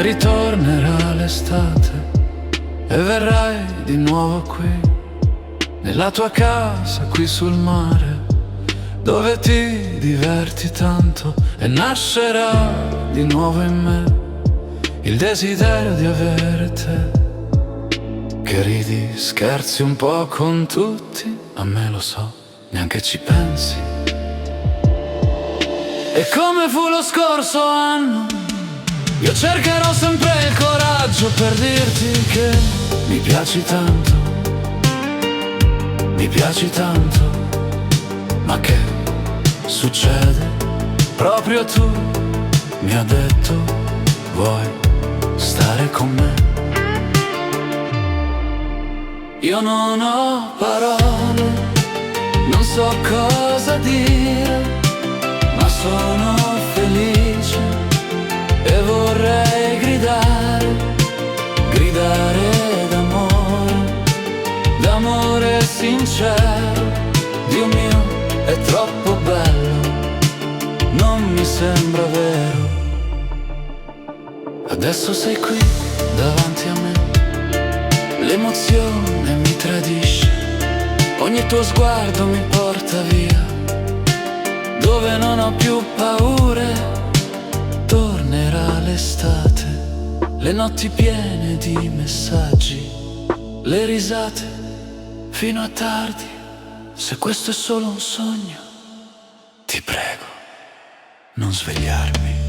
ritornerà l'estate e verrai di nuovo qui, nella tua casa qui sul mare, dove ti diverti tanto, e nascerà di nuovo in me il desiderio di avere te. Che ridi, scherzi un po' con tutti, a me lo so, neanche ci pensi. E come fu lo scorso anno, io cercherò sempre il coraggio per dirti che mi piaci tanto, mi piaci tanto. Ma che succede? Proprio tu mi hai detto, vuoi stare con me? Io non ho parole, non so cosa dire, ma sono felice e vorrei gridare, gridare d'amore, d'amore sincero. Dio mio, è troppo bello, non mi sembra vero. Adesso sei qui davanti a me, l'emozione mi tradisce, ogni tuo sguardo mi porta via, dove non ho più paure. Tornerà l'estate, le notti piene di messaggi, le risate fino a tardi. Se questo è solo un sogno, ti prego, non svegliarmi.